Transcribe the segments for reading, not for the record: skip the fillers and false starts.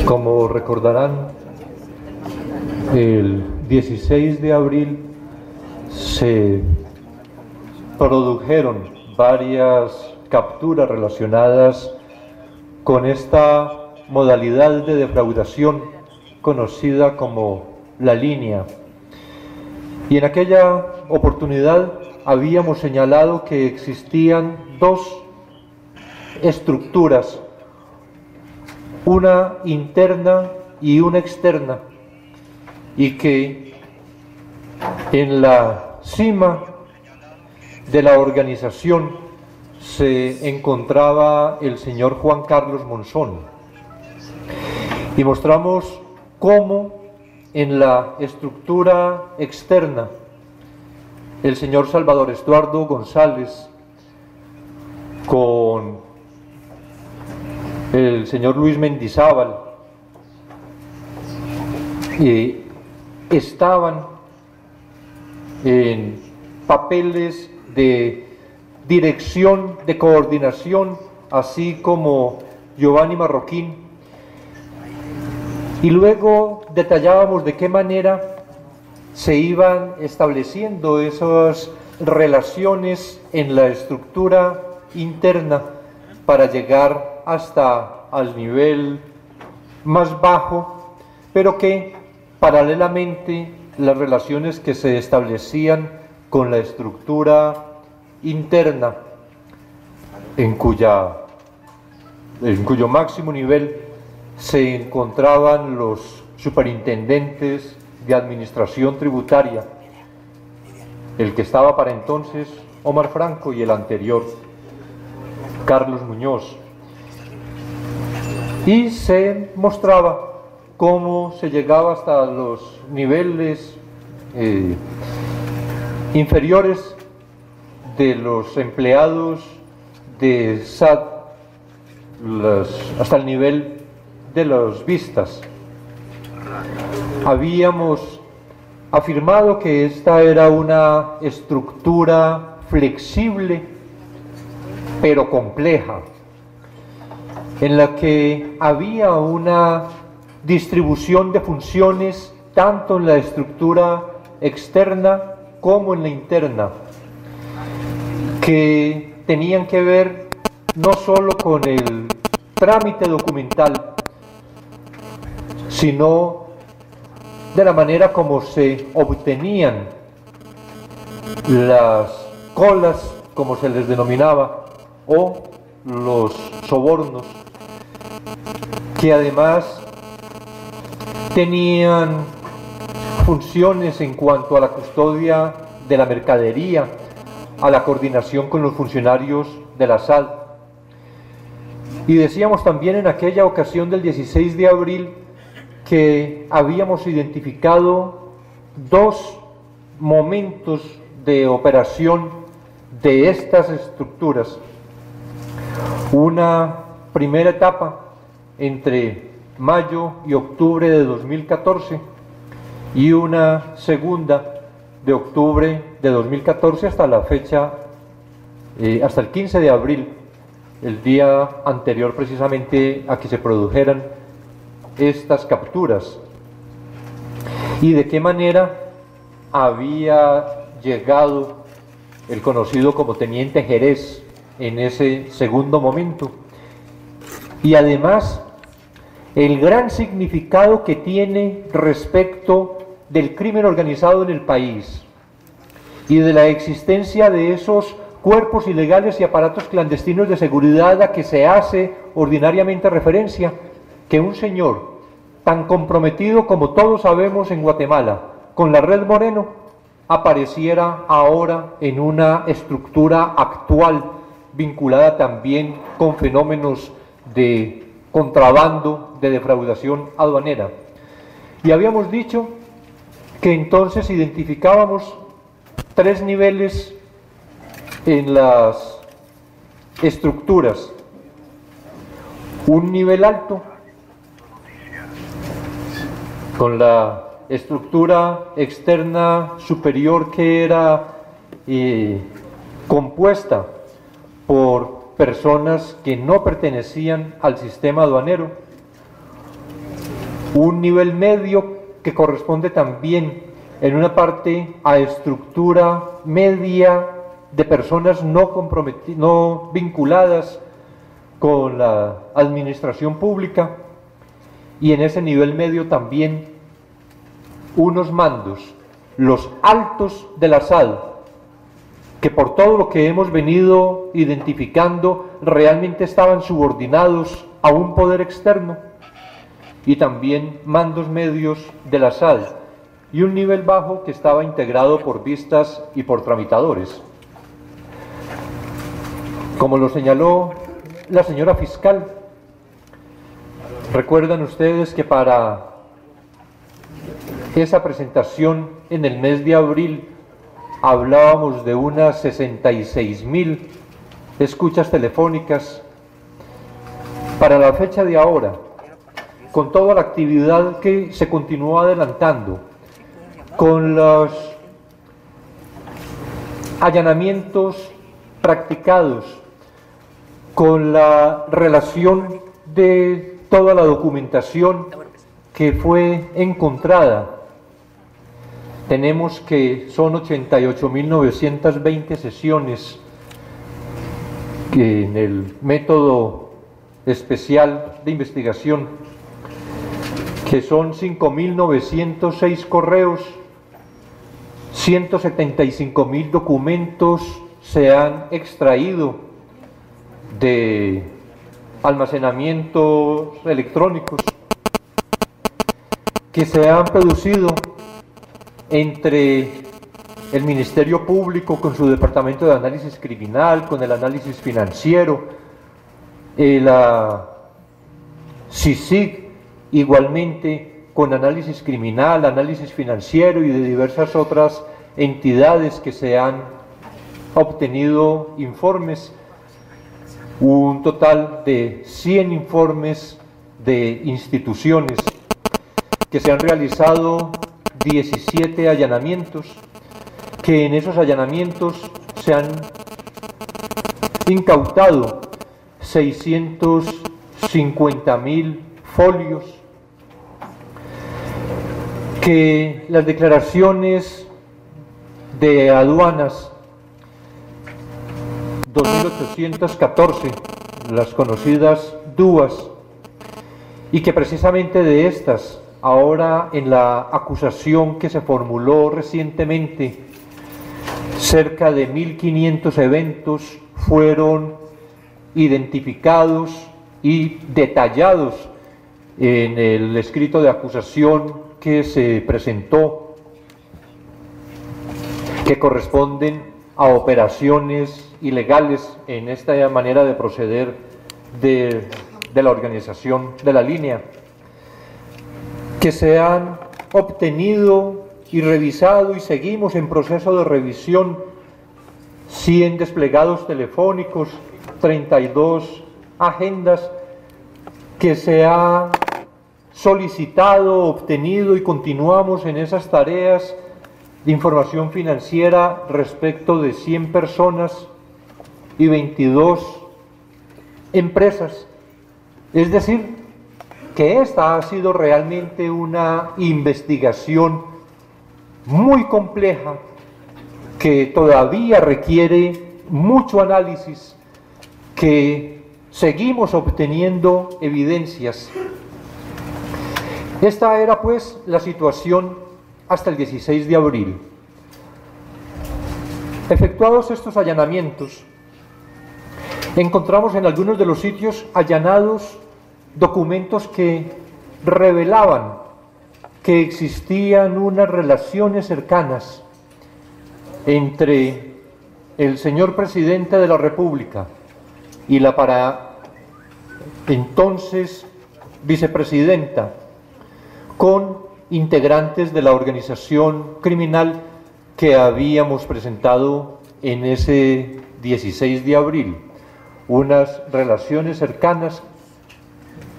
Como recordarán, el 16 de abril se produjeron varias capturas relacionadas con esta modalidad de defraudación conocida como la línea. Y en aquella oportunidad habíamos señalado que existían dos estructuras, una interna y una externa, y que en la cima de la organización se encontraba el señor Juan Carlos Monzón, y mostramos cómo en la estructura externa el señor Salvador Estuardo González con el señor Luis Mendizábal estaban en papeles de dirección, de coordinación, así como Giovanni Marroquín, y luego detallábamos de qué manera se iban estableciendo esas relaciones en la estructura interna para llegar hasta al nivel más bajo, pero que paralelamente las relaciones que se establecían con la estructura interna, en cuyo máximo nivel se encontraban los superintendentes de administración tributaria, el que estaba para entonces Omar Franco y el anterior Carlos Muñoz, y se mostraba cómo se llegaba hasta los niveles inferiores de los empleados de SAT, hasta el nivel de los vistas. Habíamos afirmado que esta era una estructura flexible pero compleja, en la que había una distribución de funciones tanto en la estructura externa como en la interna, que tenían que ver no solo con el trámite documental, sino de la manera como se obtenían las colas, como se les denominaba, o los sobornos, que además tenían funciones en cuanto a la custodia de la mercadería, a la coordinación con los funcionarios de la SAT. Y decíamos también en aquella ocasión del 16 de abril que habíamos identificado dos momentos de operación de estas estructuras. Una primera etapa entre mayo y octubre de 2014 y una segunda de octubre de 2014 hasta la fecha, hasta el 15 de abril, el día anterior precisamente a que se produjeran estas capturas, y de qué manera había llegado el conocido como Teniente Jerez en ese segundo momento, y además el gran significado que tiene respecto del crimen organizado en el país y de la existencia de esos cuerpos ilegales y aparatos clandestinos de seguridad a que se hace ordinariamente referencia, que un señor tan comprometido como todos sabemos en Guatemala con la Red Moreno apareciera ahora en una estructura actual vinculada también con fenómenos de contrabando, de defraudación aduanera. Y habíamos dicho que entonces identificábamos tres niveles en las estructuras: un nivel alto, con la estructura externa superior, que era compuesta por personas que no pertenecían al sistema aduanero; un nivel medio que corresponde también en una parte a estructura media de personas no vinculadas con la administración pública, y en ese nivel medio también unos mandos, los altos de la SAD, que por todo lo que hemos venido identificando realmente estaban subordinados a un poder externo, y también mandos medios de la SAD, y un nivel bajo que estaba integrado por vistas y por tramitadores. Como lo señaló la señora fiscal, recuerdan ustedes que para esa presentación en el mes de abril hablábamos de unas 66.000 escuchas telefónicas. Para la fecha de ahora, con toda la actividad que se continúa adelantando, con los allanamientos practicados, con la relación de toda la documentación que fue encontrada, tenemos que son 88.920 sesiones que en el método especial de investigación, que son 5.906 correos, 175.000 documentos se han extraído de almacenamientos electrónicos que se han producido entre el Ministerio Público con su Departamento de Análisis Criminal, con el análisis financiero, la CICIG igualmente con análisis criminal, análisis financiero y de diversas otras entidades que se han obtenido informes, un total de 100 informes de instituciones, que se han realizado 17 allanamientos, que en esos allanamientos se han incautado 650.000 folios, que las declaraciones de aduanas 2.814, las conocidas DUAS, y que precisamente de estas, ahora en la acusación que se formuló recientemente, cerca de 1.500 eventos fueron identificados y detallados en el escrito de acusación que se presentó, que corresponden a operaciones ilegales en esta manera de proceder de la organización de la línea, que se han obtenido y revisado, y seguimos en proceso de revisión, 100 desplegados telefónicos, 32 agendas que se ha solicitado, obtenido, y continuamos en esas tareas de información financiera respecto de 100 personas y 22 empresas. Es decir, que esta ha sido realmente una investigación muy compleja que todavía requiere mucho análisis, que seguimos obteniendo evidencias. Esta era pues la situación hasta el 16 de abril. Efectuados estos allanamientos, encontramos en algunos de los sitios allanados documentos que revelaban que existían unas relaciones cercanas entre el señor presidente de la República y la para entonces vicepresidenta con integrantes de la organización criminal que habíamos presentado en ese 16 de abril, unas relaciones cercanas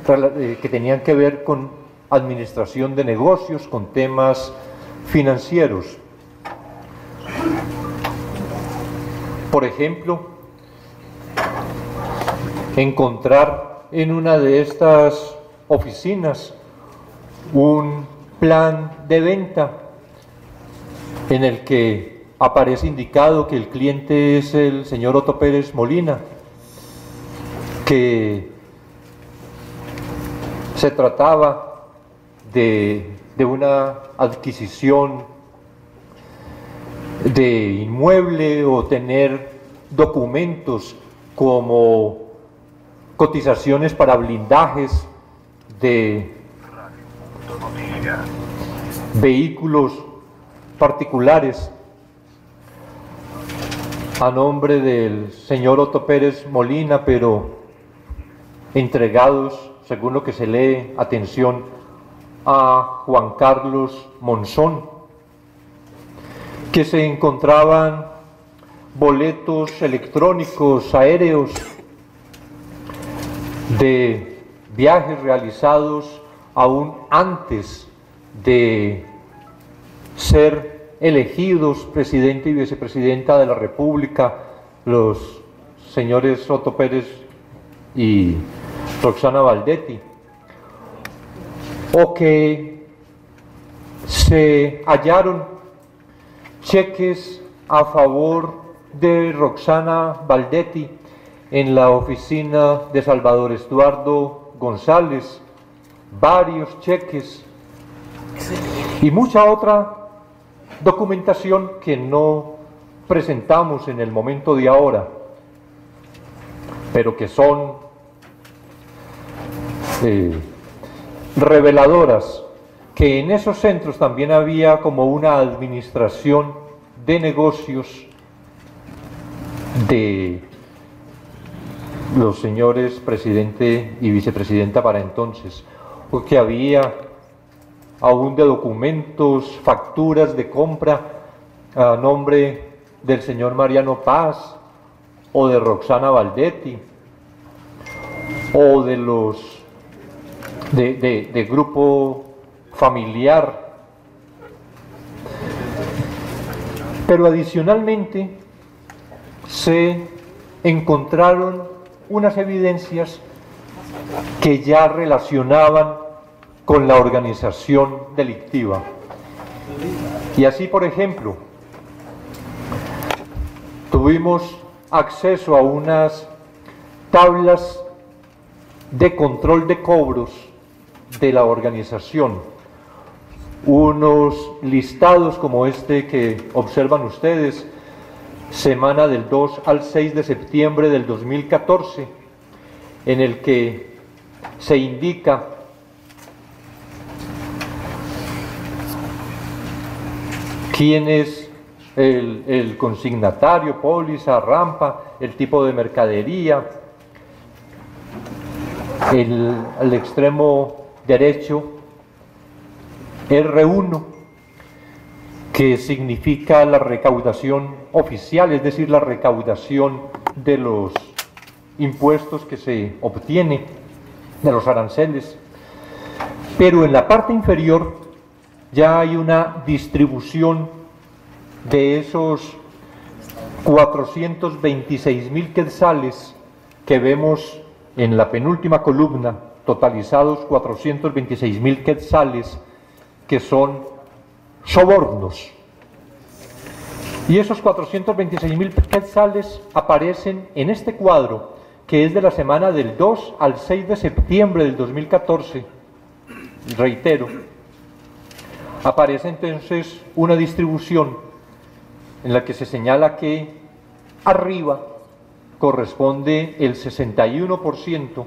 que tenían que ver con administración de negocios, con temas financieros. Por ejemplo, encontrar en una de estas oficinas un plan de venta en el que aparece indicado que el cliente es el señor Otto Pérez Molina, que se trataba de una adquisición de inmueble o tener documentos como cotizaciones para blindajes de vehículos particulares a nombre del señor Otto Pérez Molina, pero entregados, según lo que se lee, atención, a Juan Carlos Monzón, que se encontraban boletos electrónicos aéreos de viajes realizados aún antes de ser elegidos presidente y vicepresidenta de la República, los señores Otto Pérez y Roxana Baldetti, o que se hallaron cheques a favor de Roxana Baldetti en la oficina de Salvador Estuardo González, varios cheques y mucha otra documentación que no presentamos en el momento de ahora, pero que son reveladoras, que en esos centros también había como una administración de negocios de los señores presidente y vicepresidenta para entonces, porque había aún de documentos, facturas de compra a nombre del señor Mariano Paz o de Roxana Baldetti o de los de grupo familiar. Pero adicionalmente se encontraron unas evidencias que ya relacionaban con la organización delictiva. Y así, por ejemplo, tuvimos acceso a unas tablas de control de cobros de la organización, unos listados como este que observan ustedes, semana del 2 al 6 de septiembre del 2014, en el que se indica quién es el consignatario, póliza, rampa, el tipo de mercadería. Al extremo derecho, R1, que significa la recaudación oficial, es decir, la recaudación de los impuestos que se obtiene, de los aranceles. Pero en la parte inferior ya hay una distribución de esos 426.000 quetzales que vemos en la penúltima columna, totalizados 426.000 quetzales, que son sobornos. Y esos 426.000 quetzales aparecen en este cuadro, que es de la semana del 2 al 6 de septiembre del 2014, reitero. Aparece entonces una distribución en la que se señala que arriba corresponde el 61%,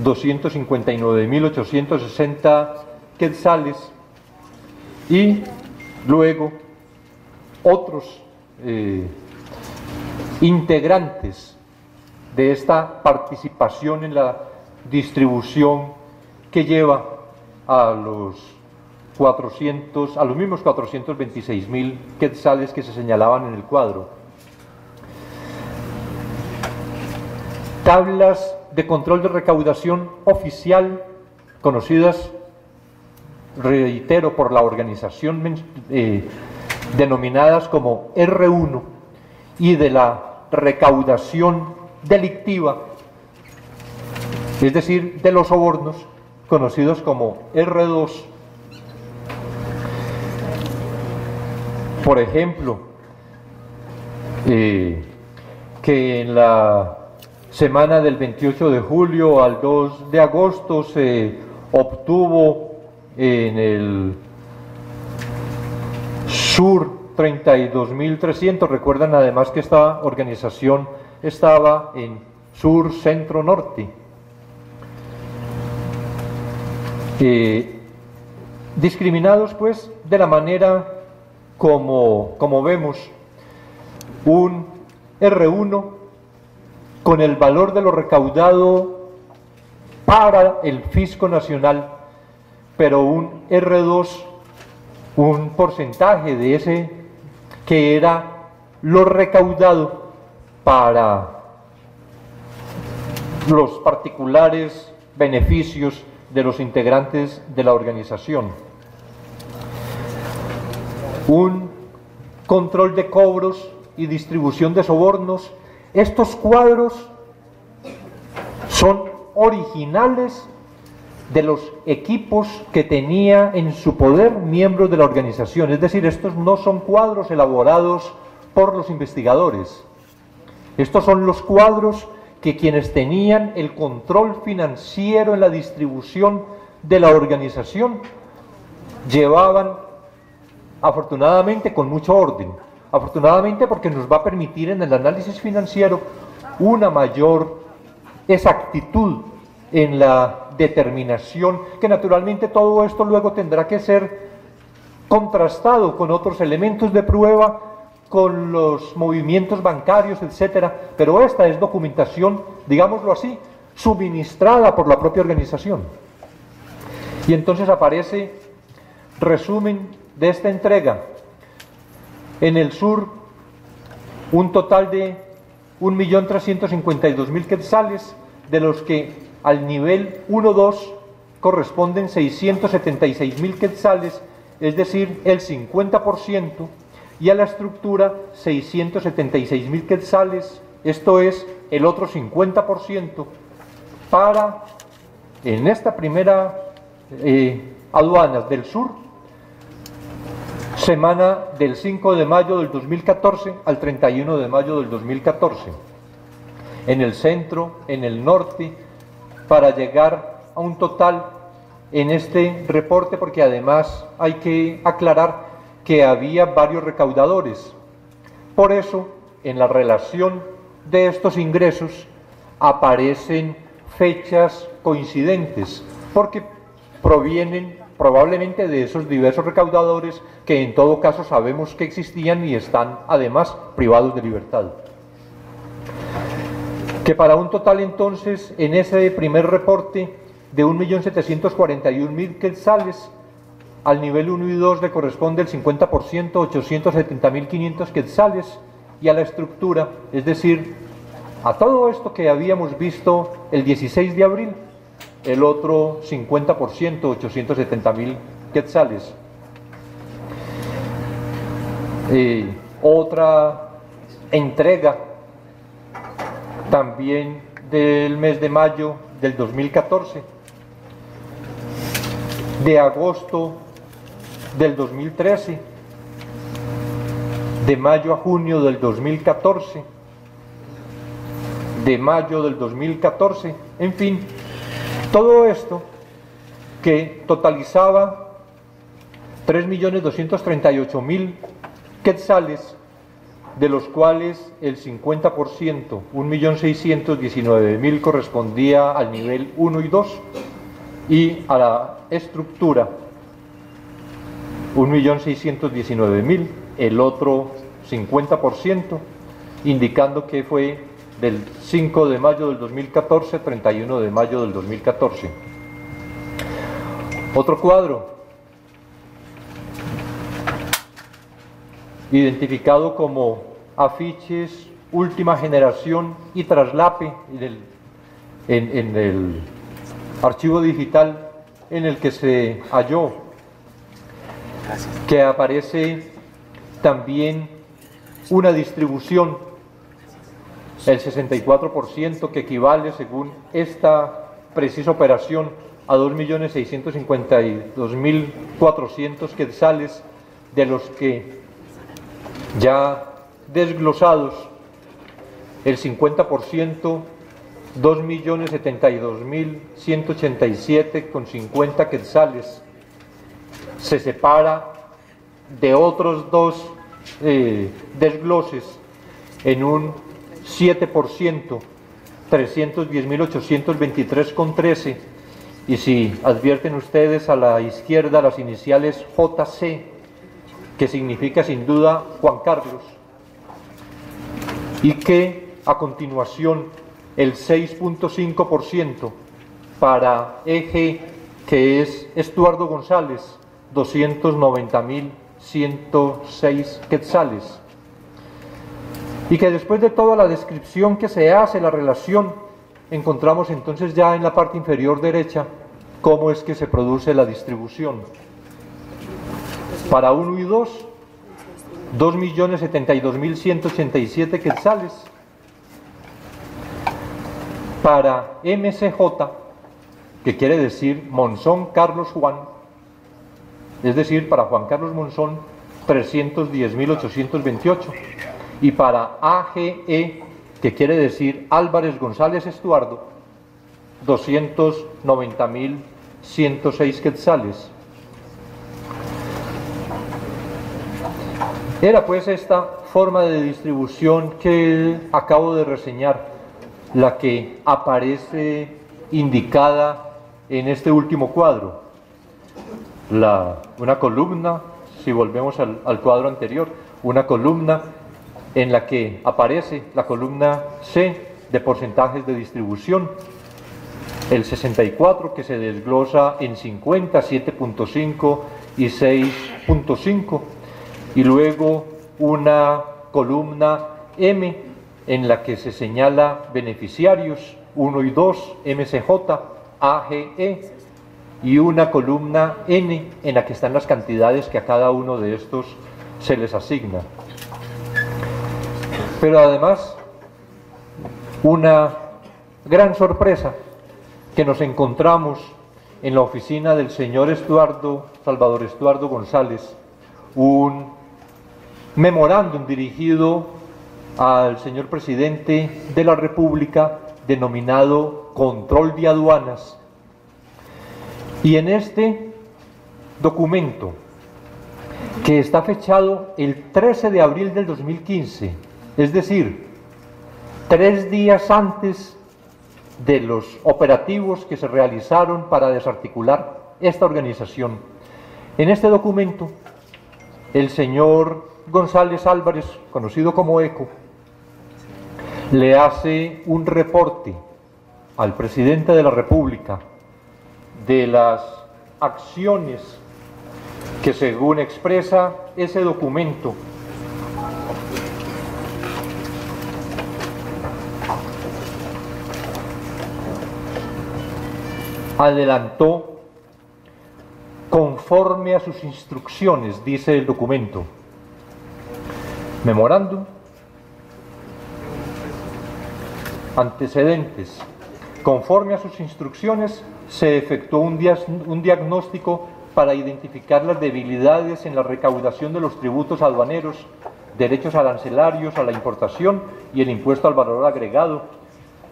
259.860 quetzales, y luego otros integrantes de esta participación en la distribución que lleva a los mismos 426.000 quetzales que se señalaban en el cuadro. Tablas de control de recaudación oficial, conocidas, reitero, por la organización, denominadas como R1, y de la recaudación delictiva, es decir, de los sobornos, conocidos como R2 por ejemplo, que en la semana del 28 de julio al 2 de agosto se obtuvo en el sur 32.300. Recuerdan además que esta organización estaba en sur, centro, norte. Discriminados pues de la manera como vemos un R1 con el valor de lo recaudado para el fisco nacional, pero un R2, un porcentaje de ese que era lo recaudado para los particulares beneficios de los integrantes de la organización. Un control de cobros y distribución de sobornos. Estos cuadros son originales de los equipos que tenía en su poder miembros de la organización, es decir, estos no son cuadros elaborados por los investigadores, estos son los cuadros que quienes tenían el control financiero en la distribución de la organización llevaban, afortunadamente con mucho orden, afortunadamente porque nos va a permitir en el análisis financiero una mayor exactitud en la determinación, que naturalmente todo esto luego tendrá que ser contrastado con otros elementos de prueba, con los movimientos bancarios, etcétera, pero esta es documentación, digámoslo así, suministrada por la propia organización. Y entonces aparece resumen de esta entrega. En el sur, un total de 1.352.000 quetzales, de los que al nivel 1-2 corresponden 676.000 quetzales, es decir, el 50%, y a la estructura 676.000 quetzales, esto es el otro 50%, para, en esta primera aduanas del sur, semana del 5 de mayo del 2014 al 31 de mayo del 2014. En el centro, en el norte, para llegar a un total en este reporte, porque además hay que aclarar que había varios recaudadores. Por eso, en la relación de estos ingresos aparecen fechas coincidentes, porque provienen probablemente de esos diversos recaudadores que en todo caso sabemos que existían y están además privados de libertad. Que para un total entonces, en ese primer reporte de 1.741.000 quetzales, al nivel 1 y 2 le corresponde el 50%, 870.500 quetzales, y a la estructura, es decir, a todo esto que habíamos visto el 16 de abril, el otro 50%, 870.000 quetzales. Otra entrega también del mes de mayo del 2014, de agosto del 2013, de mayo a junio del 2014, de mayo del 2014, en fin, todo esto que totalizaba 3.238.000 quetzales, de los cuales el 50%, 1.619.000, correspondía al nivel 1 y 2, y a la estructura 1.619.000, el otro 50%, indicando que fue del 5 de mayo del 2014 31 de mayo del 2014. Otro cuadro, identificado como afiches última generación y traslape en el archivo digital en el que se halló, que aparece también una distribución, el 64%, que equivale, según esta precisa operación, a 2.652.400 quetzales, de los que Ya desglosados, el 50%, 2.072.187,50 quetzales, se separa de otros dos desgloses en un 7%, 310.823,13, y si advierten ustedes a la izquierda las iniciales JC, que significa sin duda Juan Carlos, y que a continuación el 6.5% para EG, que es Estuardo González, 290.106 quetzales, y que después de toda la descripción que se hace, la relación, encontramos entonces ya en la parte inferior derecha cómo es que se produce la distribución. Para 1 y 2, 2.072.187 quetzales. Para MCJ, que quiere decir Monzón Carlos Juan, es decir, para Juan Carlos Monzón, 310.828. Y para AGE, que quiere decir Álvarez González Estuardo, 290.106 quetzales. Era pues esta forma de distribución que acabo de reseñar la que aparece indicada en este último cuadro. Una columna, si volvemos al cuadro anterior, una columna en la que aparece la columna C de porcentajes de distribución, el 64 que se desglosa en 50, 7.5 y 6.5, y luego una columna M en la que se señala beneficiarios 1 y 2, MCJ, AGE, y una columna N en la que están las cantidades que a cada uno de estos se les asigna. Pero además, una gran sorpresa que nos encontramos en la oficina del señor Salvador Estuardo González, un memorándum dirigido al señor presidente de la República denominado Control de Aduanas. Y en este documento, que está fechado el 13 de abril del 2015, es decir, 3 días antes de los operativos que se realizaron para desarticular esta organización, en este documento, el señor González Álvarez, conocido como ECO, le hace un reporte al presidente de la República de las acciones que, según expresa ese documento, adelantó conforme a sus instrucciones, dice el documento. Memorándum. Antecedentes. Conforme a sus instrucciones, se efectuó un diagnóstico para identificar las debilidades en la recaudación de los tributos aduaneros, derechos arancelarios a la importación y el impuesto al valor agregado.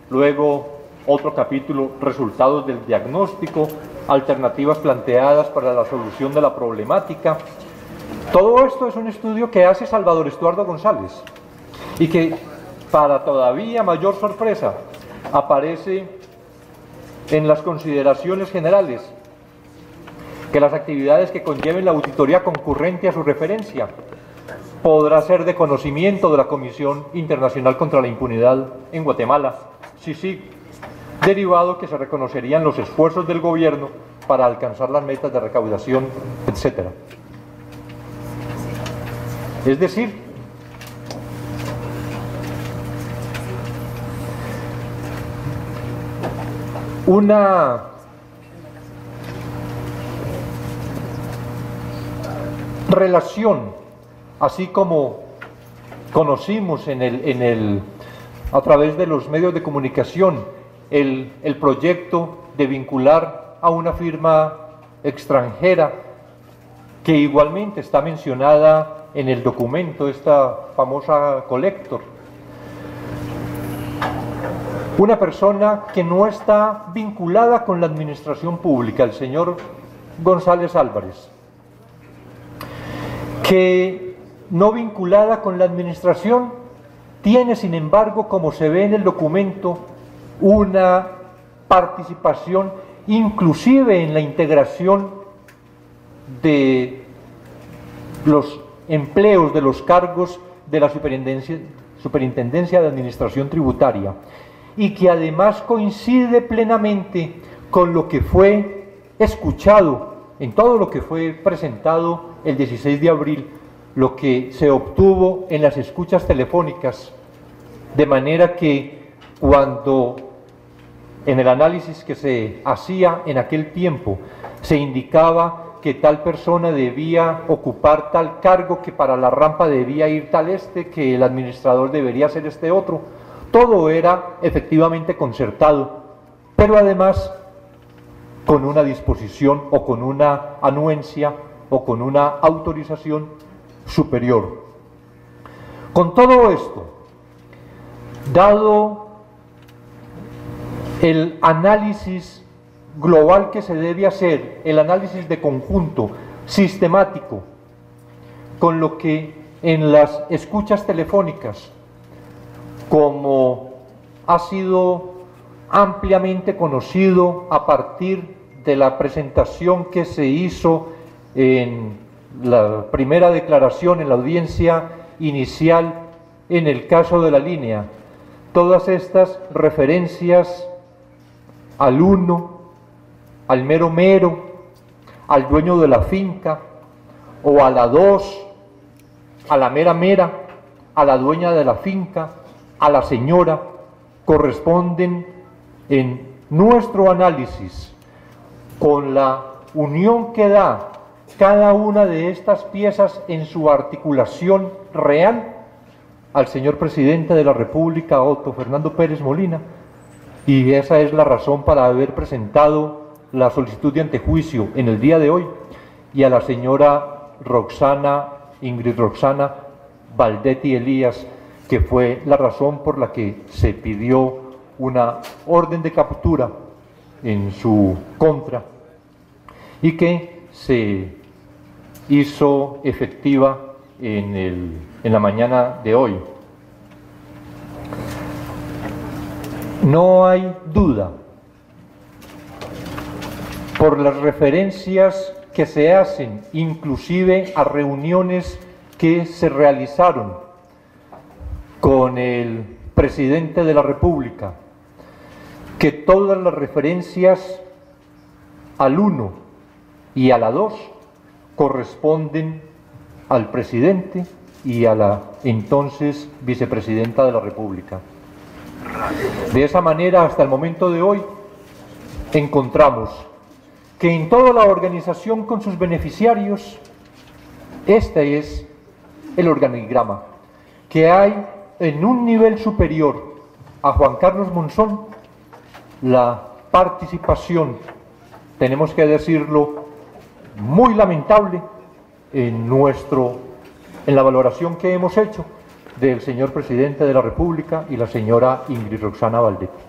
Luego, otro capítulo, resultados del diagnóstico, alternativas planteadas para la solución de la problemática. Todo esto es un estudio que hace Salvador Estuardo González y que, para todavía mayor sorpresa, aparece en las consideraciones generales que las actividades que conlleven la auditoría concurrente a su referencia podrá ser de conocimiento de la Comisión Internacional contra la Impunidad en Guatemala, CICIG, derivado que se reconocerían los esfuerzos del gobierno para alcanzar las metas de recaudación, etc. Es decir, una relación, así como conocimos a través de los medios de comunicación el proyecto de vincular a una firma extranjera que igualmente está mencionada en el documento, esta famosa Collector. Una persona que no está vinculada con la administración pública, el señor González Álvarez, que no vinculada con la administración, tiene sin embargo, como se ve en el documento, una participación inclusive en la integración de los empleos de los cargos de la Superintendencia de Administración Tributaria, y que además coincide plenamente con lo que fue escuchado en todo lo que fue presentado el 16 de abril, lo que se obtuvo en las escuchas telefónicas, de manera que cuando en el análisis que se hacía en aquel tiempo se indicaba que tal persona debía ocupar tal cargo, que para la rampa debía ir tal que el administrador debería ser este otro, todo era efectivamente concertado, pero además con una disposición o con una anuencia o con una autorización superior. Con todo esto, dado el análisis global que se debe hacer, el análisis de conjunto, sistemático, con lo que en las escuchas telefónicas, como ha sido ampliamente conocido a partir de la presentación que se hizo en la primera declaración, en la audiencia inicial, en el caso de la línea, todas estas referencias al uno, al mero mero, al dueño de la finca, o a la dos, a la mera mera, a la dueña de la finca, a la señora, corresponden en nuestro análisis con la unión que da cada una de estas piezas en su articulación real al señor presidente de la República, Otto Fernando Pérez Molina, y esa es la razón para haber presentado la solicitud de antejuicio en el día de hoy, y a la señora Ingrid Roxana Valdetti Elías, que fue la razón por la que se pidió una orden de captura en su contra y que se hizo efectiva en la mañana de hoy. No hay duda, por las referencias que se hacen, inclusive a reuniones que se realizaron con el presidente de la República, que todas las referencias al 1 y a la 2 corresponden al presidente y a la entonces vicepresidenta de la República. De esa manera, hasta el momento de hoy, encontramos que en toda la organización con sus beneficiarios, este es el organigrama, que hay en un nivel superior a Juan Carlos Monzón la participación, tenemos que decirlo, muy lamentable en la valoración que hemos hecho del señor presidente de la República y la señora Ingrid Roxana Valdetti.